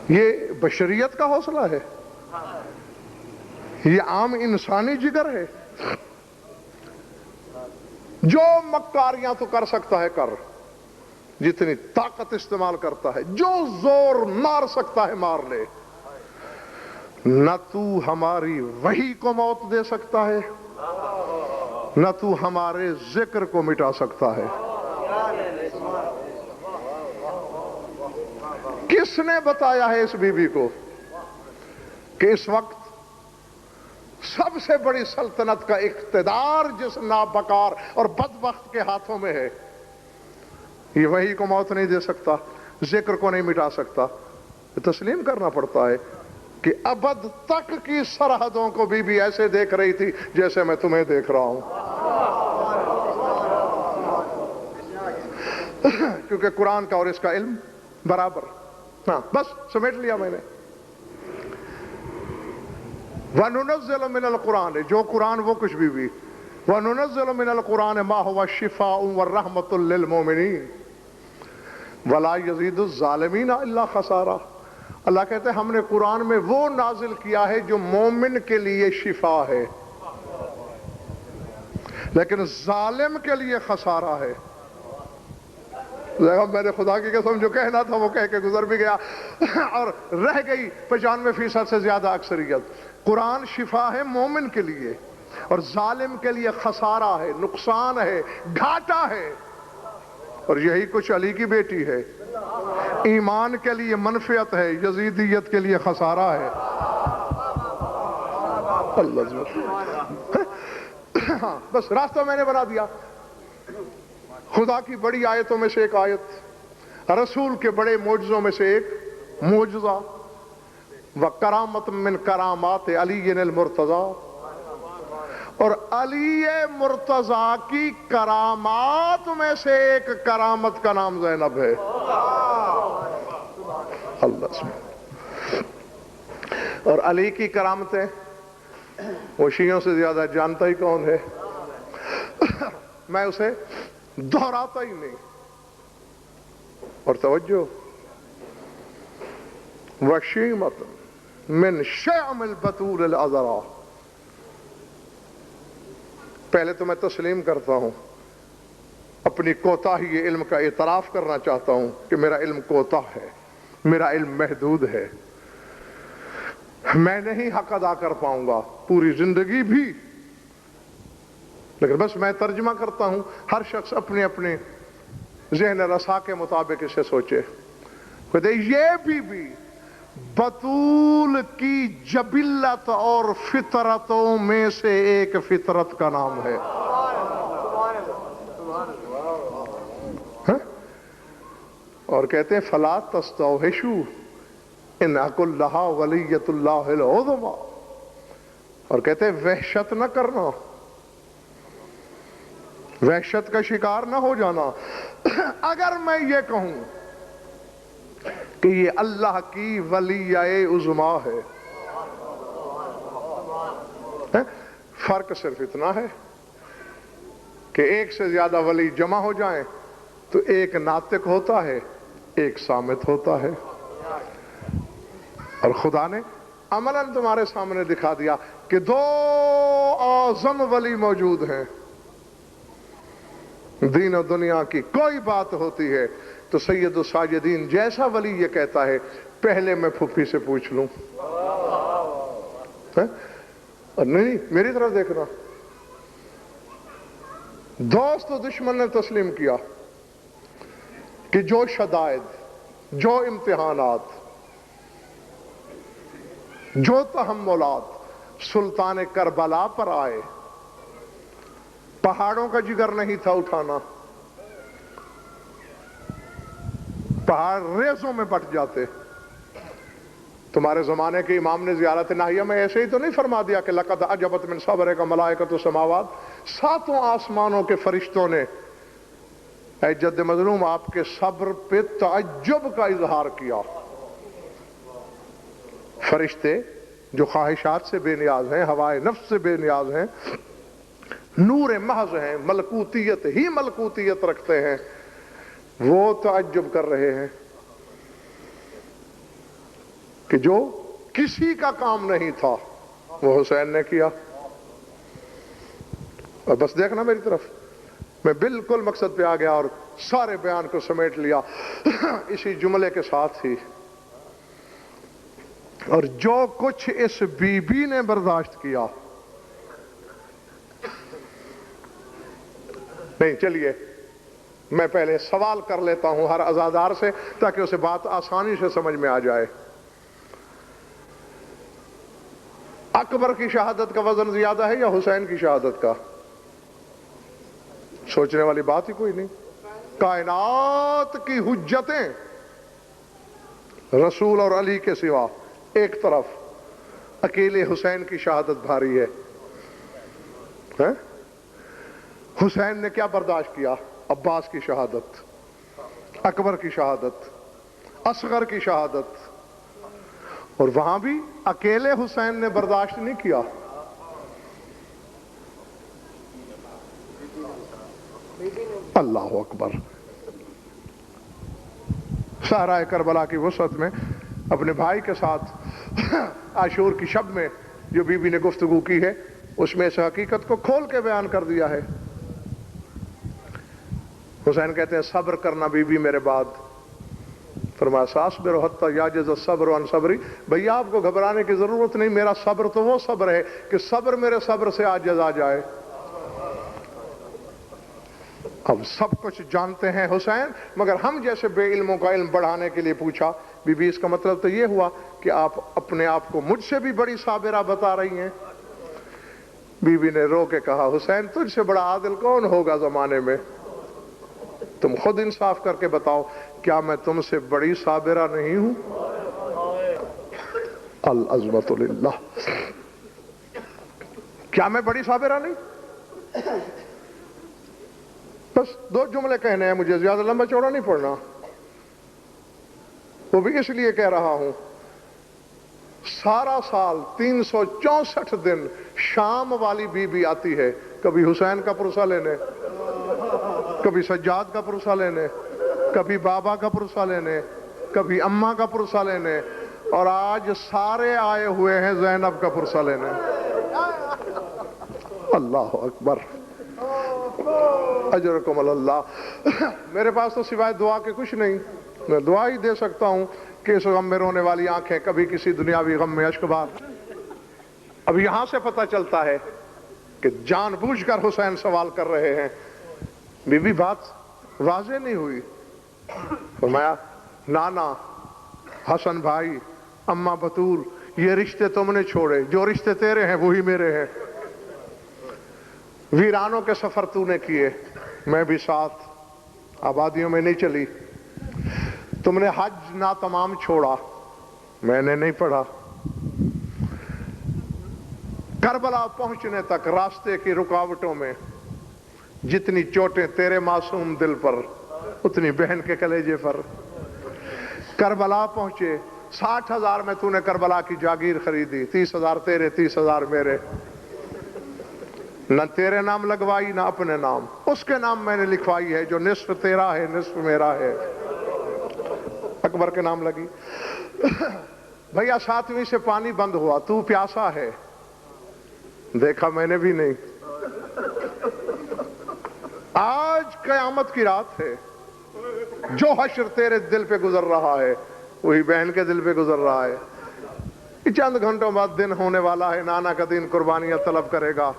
یہ بشریت کا حوصلہ ہے، یہ عام انسانی جگر ہے. جو مکاریاں تو کر سکتا ہے کر، جتنی طاقت استعمال کرتا ہے، جو زور مار سکتا ہے مار لے. نہ تو ہماری وحی کو موت دے سکتا ہے، نہ تو ہمارے ذکر کو مٹا سکتا ہے. کس نے بتایا ہے اس بی بی کو کہ اس وقت سب سے بڑی سلطنت کا اقتدار جس نابکار اور بدبخت کے ہاتھوں میں ہے، یہ وحی کو موت نہیں دے سکتا، ذکر کو نہیں مٹا سکتا. تسلیم کرنا پڑتا ہے کہ ابد تک کی سرحدوں کو بی بی ایسے دیکھ رہی تھی جیسے میں تمہیں دیکھ رہا ہوں. کیونکہ قرآن کا اور اس کا علم برابر. ہاں بس سمیٹ لیا میں نے. وَنُنَزِّلُ مِنَ الْقُرْآنِ، جو قرآن وہ کچھ بھی. وَنُنَزِّلُ مِنَ الْقُرْآنِ مَا هُوَ شِفَاءٌ وَرَحْمَةٌ لِّلْمُؤْمِنِينَ وَلَا يَزِيدُ الظَّالِمِينَ إِلَّا خَسَارًا. اللہ کہتے ہیں ہم نے قرآن میں وہ نازل کیا ہے جو مومن کے لیے شفا ہے، لیکن ظالم کے لیے خسارہ ہے. میں نے خدا کی قسم جو کہنا تھا وہ کہہ کے گزر بھی گیا اور رہ گئی 95% سے زیادہ اکثریت. قرآن شفا ہے مومن کے لیے اور ظالم کے لیے خسارہ ہے، نقصان ہے، گھاٹا ہے. اور یہی کچھ علی کی بیٹی ہے. ایمان کے لیے منفعت ہے، یزیدیت کے لیے خسارہ ہے. ہاں بس راستہ میں نے بنا دیا. خدا کی بڑی آیتوں میں سے ایک آیت، رسول کے بڑے معجزوں میں سے ایک معجزہ، وکرامت من کرامات علی المرتضی، اور علی مرتضی کی کرامات میں سے ایک کرامت کا نام زینب ہے۔ اللہ سبحانہ۔ اور علی کی کرامتیں وہ شیعوں سے زیادہ جانتا ہی کون ہے؟ میں اسے دہراتا ہی نہیں۔ اور توجہ، وشیمت من شیعم البتول العذراء، پہلے تو میں تسلیم کرتا ہوں، اپنی کوتاہی علم کا اعتراف کرنا چاہتا ہوں کہ میرا علم کوتاہ ہے، میرا علم محدود ہے، میں نہیں حق ادا کر پاؤں گا پوری زندگی بھی، لیکن بس میں ترجمہ کرتا ہوں، ہر شخص اپنے اپنے ذہن رسا کے مطابق اسے سوچے۔ کہتے یہ بی بی بطول کی جبلت اور فطرتوں میں سے ایک فطرت کا نام ہے۔ اور کہتے ہیں فلا تستوحشوا ان اقل لہا ولیت اللہ العظمی، اور کہتے ہیں وحشت نہ کرنا، وحشت کا شکار نہ ہو جانا اگر میں یہ کہوں کہ یہ اللہ کی ولیہ عظمی ہے۔ فرق صرف اتنا ہے کہ ایک سے زیادہ ولی جمع ہو جائیں تو ایک ناطق ہوتا ہے، ایک صامت ہوتا ہے، اور خدا نے عملاً تمہارے سامنے دکھا دیا کہ دو اعظم ولی موجود ہیں۔ دین و دنیا کی کوئی بات ہوتی ہے تو سید الساجدین جیسا ولی یہ کہتا ہے پہلے میں پھپھی سے پوچھ لوں، اور نہیں میری طرف دیکھنا، دوست و دشمن نے تسلیم کیا کہ جو شدائد، جو امتحانات، جو تحملات سلطان کربلا پر آئے، پہاڑوں کا جگر نہیں تھا اٹھانا، پہاڑ ریزوں میں بٹ جاتے۔ تمہارے زمانے کے امام نے زیارت ناہیہ میں ایسے ہی تو نہیں فرما دیا کہ لقد عجبت من صبرک ملائکۃ السماوات، ساتوں آسمانوں کے فرشتوں نے اے جد مظلوم آپ کے صبر پہ تعجب کا اظہار کیا۔ فرشتے جو خواہشات سے بے نیاز ہیں، ہوائے نفس سے بے نیاز ہیں، نور محض ہیں، ملکوتیت ہی ملکوتیت رکھتے ہیں، وہ تعجب کر رہے ہیں کہ جو کسی کا کام نہیں تھا وہ حسین نے کیا۔ اور بس دیکھنا میری طرف، میں بالکل مقصد پہ آ گیا اور سارے بیان کو سمیٹ لیا اسی جملے کے ساتھ ہی۔ اور جو کچھ اس بی بی نے برداشت کیا، نہیں چلیے میں پہلے سوال کر لیتا ہوں ہر عزادار سے تاکہ اسے بات آسانی سے سمجھ میں آ جائے۔ اکبر کی شہادت کا وزن زیادہ ہے یا حسین کی شہادت کا؟ سوچنے والی بات ہی کوئی نہیں۔ کائنات کی حجتیں رسول اور علی کے سوا ایک طرف، اکیلے حسین کی شہادت بھاری ہے۔ حسین نے کیا برداشت کیا؟ عباس کی شہادت، اکبر کی شہادت، اصغر کی شہادت، اور وہاں بھی اکیلے حسین نے برداشت نہیں کیا، اللہ اکبر۔ صحرائے کربلا کی وسعت میں اپنے بھائی کے ساتھ عاشور کی شب میں جو بی بی نے گفتگو کی ہے اس میں اس حقیقت کو کھول کے بیان کر دیا ہے۔ حسین کہتے ہیں صبر کرنا بی بی میرے بعد، فرمایا ساصبر حتی یعجز الصبر عن صبری، بھئی آپ کو گھبرانے کی ضرورت نہیں، میرا صبر تو وہ صبر ہے کہ صبر میرے صبر سے عاجز آ جائے۔ اب سب کچھ جانتے ہیں حسین، مگر ہم جیسے بے علموں کا علم بڑھانے کے لیے پوچھا۔ بی بی اس کا مطلب تو یہ ہوا کہ آپ اپنے آپ کو مجھ سے بھی بڑی صابرہ بتا رہی ہیں؟ بی بی نے رو کے کہا حسین تجھ سے بڑا عادل کون ہوگا زمانے میں، تم خود انصاف کر کے بتاؤ کیا میں تم سے بڑی صابرہ نہیں ہوں؟ العظمت للہ. کیا میں بڑی صابرہ نہیں؟ بس 2 جملے کہنے ہیں مجھے، زیادہ لمبا چوڑا نہیں پڑھنا. وہ بھی اس لیے کہہ رہا ہوں، سارا سال 364 دن شام والی بی بی آتی ہے، کبھی حسین کا پرسہ لینے، کبھی سجاد کا پرسہ لینے، کبھی بابا کا پرسہ لینے، کبھی اماں کا پرسہ لینے، اور آج سارے آئے ہوئے ہیں زینب کا پرسہ لینے. اللہ اکبر، اجرکم اللہ. میرے پاس تو سوائے دعا کے کچھ نہیں. میں دعا ہی دے سکتا ہوں کہ اس غم میں رونے والی آنکھیں کبھی کسی دنیاوی غم میں اشک بار. اب یہاں سے پتہ چلتا ہے کہ جان بوجھ کر حسین سوال کر رہے ہیں. بی بی بات واضح نہیں ہوئی. فرمایا نانا، حسن بھائی، اماں بطول، یہ رشتے تم نے چھوڑے، جو رشتے تیرے ہیں وہی میرے ہیں. ویرانوں کے سفر تو نے کیے، میں بھی ساتھ. آبادیوں میں نہیں چلی. تم نے حج ناتمام چھوڑا، میں نے نہیں پڑھا. کربلا پہنچنے تک راستے کی رکاوٹوں میں جتنی چوٹیں تیرے معصوم دل پر، اتنی بہن کے کلیجے پر. کربلا پہنچے، 60,000 میں تو نے کربلا کی جاگیر خریدی، 30,000 تیرے، 30,000 میرے. نہ تیرے نام لگوائی نہ اپنے نام، اس کے نام میں نے لکھوائی ہے جو نصف تیرا ہے نصف میرا ہے. اکبر کے نام لگی. بھیا 7ویں سے پانی بند ہوا، تو پیاسا ہے. دیکھا میں نے بھی نہیں. آج قیامت کی رات ہے. جو حشر تیرے دل پہ گزر رہا ہے وہی بہن کے دل پہ گزر رہا ہے. چند گھنٹوں بعد دن ہونے والا ہے. نانا کا دن قربانیاں طلب کرے گا.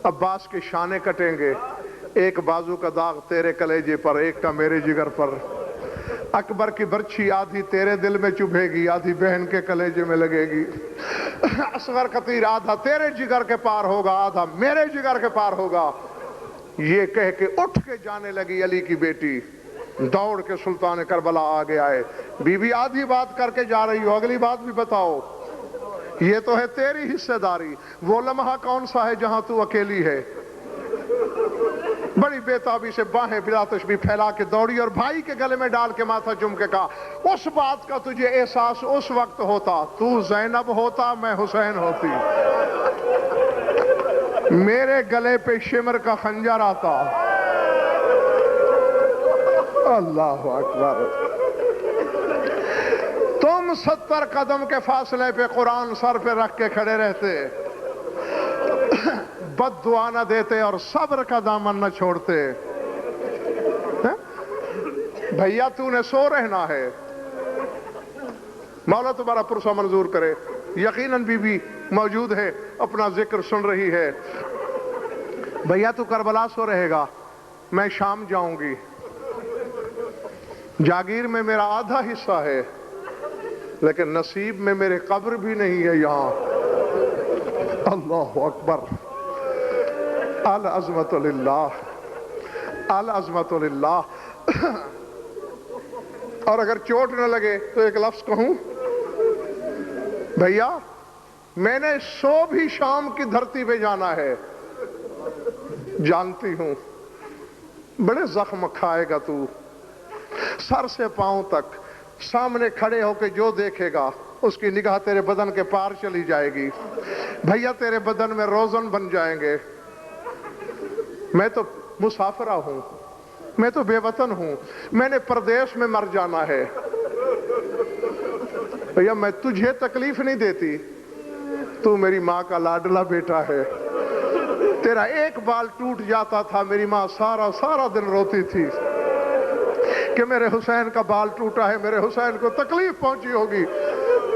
عباس کے شانے کٹیں گے، ایک بازو کا داغ تیرے کلیجے پر، ایک کا میرے جگر پر. اکبر کی برچھی آدھی تیرے دل میں چبھے گی، آدھی بہن کے کلیجے میں لگے گی. اصغر قطیر آدھا تیرے جگر کے پار ہوگا، آدھا میرے جگر کے پار ہوگا. یہ کہہ کے اٹھ کے جانے لگی علی کی بیٹی. دوڑ کے سلطان کربلا آگے آئے. بی بی آدھی بات کر کے جا رہی ہو، اگلی بات بھی بتاؤ. یہ تو ہے تیری حصہ داری. وہ لمحہ کون سا ہے جہاں تو اکیلی ہے؟ بڑی بےتابی سے باہیں بلا تشبیہ پھیلا کے دوڑی اور بھائی کے گلے میں ڈال کے ماتھا چوم کے کہا، اس بات کا تجھے احساس اس وقت ہوتا تو زینب ہوتا، میں حسین ہوتی. میرے گلے پہ شمر کا خنجر آتا. اللہ اکبر. تم 70 قدم کے فاصلے پہ قرآن سر پہ رکھ کے کھڑے رہتے، بد دعا نہ دیتے اور صبر کا دامن نہ چھوڑتے. بھیا تو نے سو رہنا ہے. مولا تمہارا پرسہ منظور کرے. یقیناً بی بی موجود ہے، اپنا ذکر سن رہی ہے. بھیا تو کربلا سو رہے گا، میں شام جاؤں گی. جاگیر میں میرا آدھا حصہ ہے، لیکن نصیب میں میرے قبر بھی نہیں ہے یہاں. اللہ اکبر. العظمت للہ، العظمت للہ. اور اگر چوٹ نہ لگے تو ایک لفظ کہوں، بھیا میں نے سو بھی شام کی دھرتی پہ جانا ہے. جانتی ہوں بڑے زخم کھائے گا تو، سر سے پاؤں تک. سامنے کھڑے ہو کے جو دیکھے گا اس کی نگاہ تیرے بدن کے پار چلی جائے گی. بھیا تیرے بدن میں روزن بن جائیں گے. میں تو مسافرہ ہوں، میں تو بے وطن ہوں، میں نے پردیس میں مر جانا ہے. بھیا میں تجھے تکلیف نہیں دیتی، تو میری ماں کا لاڈلا بیٹا ہے. تیرا ایک بال ٹوٹ جاتا تھا، میری ماں سارا دن روتی تھی کہ میرے حسین کا بال ٹوٹا ہے، میرے حسین کو تکلیف پہنچی ہوگی.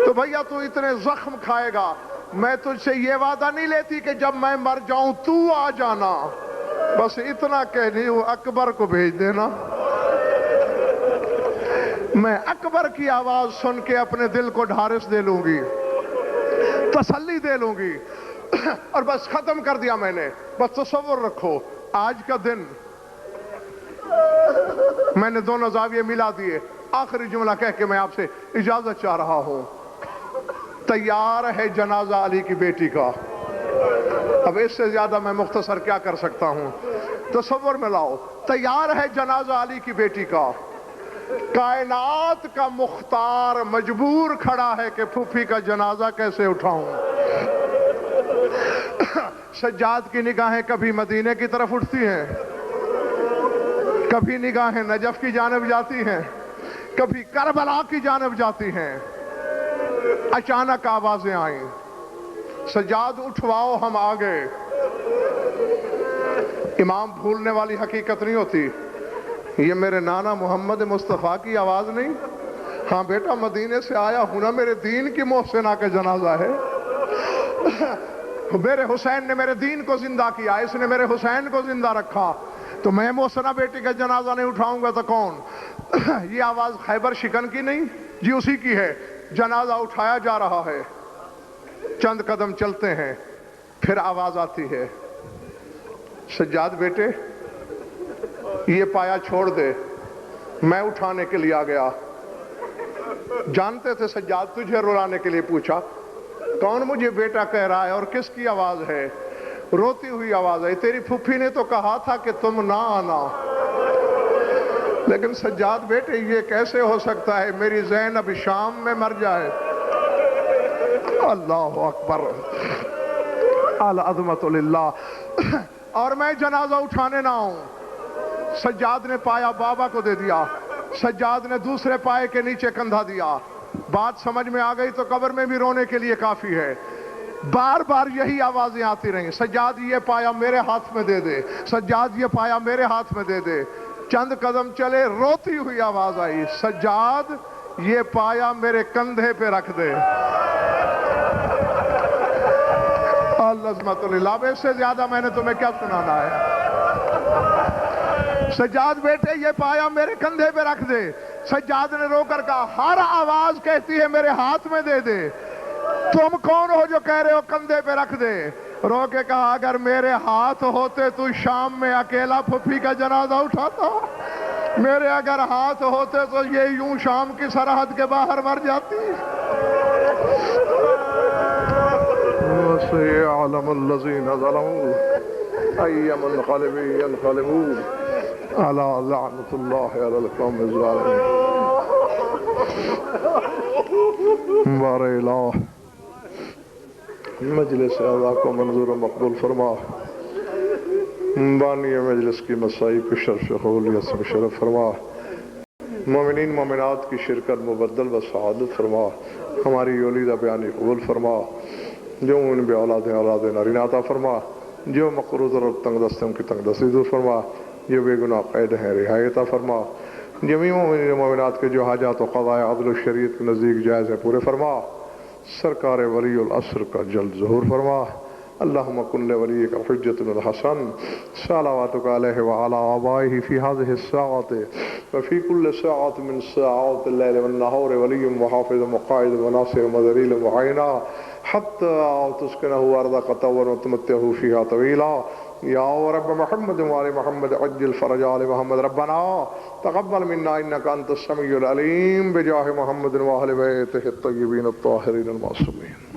تو بھیا تو اتنے زخم کھائے گا. میں تجھ سے یہ وعدہ نہیں لیتی کہ جب میں مر جاؤں تو آ جانا، بس اتنا کہنی ہوں اکبر کو بھیج دینا. میں اکبر کی آواز سن کے اپنے دل کو ڈھارس دے لوں گی، تسلی دے لوں گی، اور بس ختم کر دیا میں نے. بس تصور رکھو آج کا دن میں نے دونوں زاویے ملا دیے. آخری جملہ کہہ کے میں آپ سے اجازت چاہ رہا ہوں. تیار ہے جنازہ علی کی بیٹی کا. اب اس سے زیادہ میں مختصر کیا کر سکتا ہوں؟ تصور میں لاؤ، تیار ہے جنازہ علی کی بیٹی کا. کائنات کا مختار مجبور کھڑا ہے کہ پھوپھی کا جنازہ کیسے اٹھاؤں. سجاد کی نگاہیں کبھی مدینے کی طرف اٹھتی ہیں، کبھی نگاہیں نجف کی جانب جاتی ہیں، کبھی کربلا کی جانب جاتی ہیں. اچانک آوازیں آئیں، سجاد اٹھواؤ ہم آ گئے. امام بھولنے والی حقیقت نہیں ہوتی. یہ میرے نانا محمد مصطفیٰ کی آواز نہیں؟ ہاں بیٹا مدینے سے آیا ہوں نا، میرے دین کی محسنہ کا جنازہ ہے. میرے حسین نے میرے دین کو زندہ کیا، اس نے میرے حسین کو زندہ رکھا، تو میں محسنہ بیٹی کا جنازہ نہیں اٹھاؤں گا تو کون؟ یہ آواز خیبر شکن کی نہیں؟ جی اسی کی ہے. جنازہ اٹھایا جا رہا ہے، چند قدم چلتے ہیں، پھر آواز آتی ہے، سجاد بیٹے یہ پایا چھوڑ دے. میں اٹھانے کے لیے آ گیا. جانتے تھے سجاد تجھے رلانے کے لیے پوچھا، کون مجھے بیٹا کہہ رہا ہے اور کس کی آواز ہے؟ روتی ہوئی آواز ہے، تیری پھوپھی نے تو کہا تھا کہ تم نہ آنا. لیکن سجاد بیٹے یہ کیسے ہو سکتا ہے، میری زینب شام میں مر جائے. اللہ اکبر، العظمت للہ. اور میں جنازہ اٹھانے نہ ہوں. سجاد نے پایا بابا کو دے دیا، سجاد نے دوسرے پائے کے نیچے کندھا دیا. بات سمجھ میں آ گئی تو قبر میں بھی رونے کے لیے کافی ہے. بار بار یہی آوازیں آتی رہیں، سجاد یہ پایا میرے ہاتھ میں دے دے، سجاد یہ پایا میرے ہاتھ میں دے دے. چند قدم چلے، روتی ہوئی آواز آئی، سجاد یہ پایا میرے کندھے پہ رکھ دے. العظمت للہ. اب اس سے زیادہ میں نے تمہیں کیا سنانا ہے؟ سجاد بیٹے یہ پایا میرے کندھے پہ رکھ دے. سجاد نے رو کر کہا، ہر آواز کہتی ہے میرے ہاتھ میں دے دے، تم کون ہو جو کہہ رہے ہو کندھے پہ رکھ دے؟ رو کے کہا، اگر میرے ہاتھ ہوتے تو شام میں اکیلا پھوپھی کا جنازہ اٹھاتا، میرے اگر ہاتھ ہوتے تو یہ یوں شام کی سرحد کے باہر مر جاتی. سيعلم الذين ظلموا أي منقلب ينقلبون على لعنة الله على القوم الظالمين. بار الہ مجلس اعلیٰ کو منظور و مقبول فرما. بانی مجلس کی مسائی کو شرف قبولیت سے مشرف فرما. مومنین مومنات کی شرکت مبدل و سعادت فرما. ہماری یولیدہ بیانی قبول فرما. جو ان بے اولاد نارینہ عطا فرما. جو مقروض اور تنگ دست ان کی تنگ دستی دور فرما. جو بے گناہ قید ہیں رہائی عطا فرما. جمیع مومنین مومنات کے جو حاجات و قضائے عدل و شریعت کے نزدیک جائز ہیں پورے فرما. سرکار ولی العصر کا جلد ظہور فرما. اللہم کن لولیک حجت الحسن صلواتک علیہ وعلی آبائہ فی هذه الساعة وفی کل ساعة من ساعات اللیل والنہار ولی وحافظ مقائد وناصر مدریل معینہ حتی تسکنہ ارضک طورا وتمتعہ فیہا طویلا. یا رب محمد وآل محمد عجل فرج آل محمد. ربنا تقبل منا انک انت السمیع العلیم بجاہ محمد وآل بیتہ الطیبین الطاہرین المعصومین.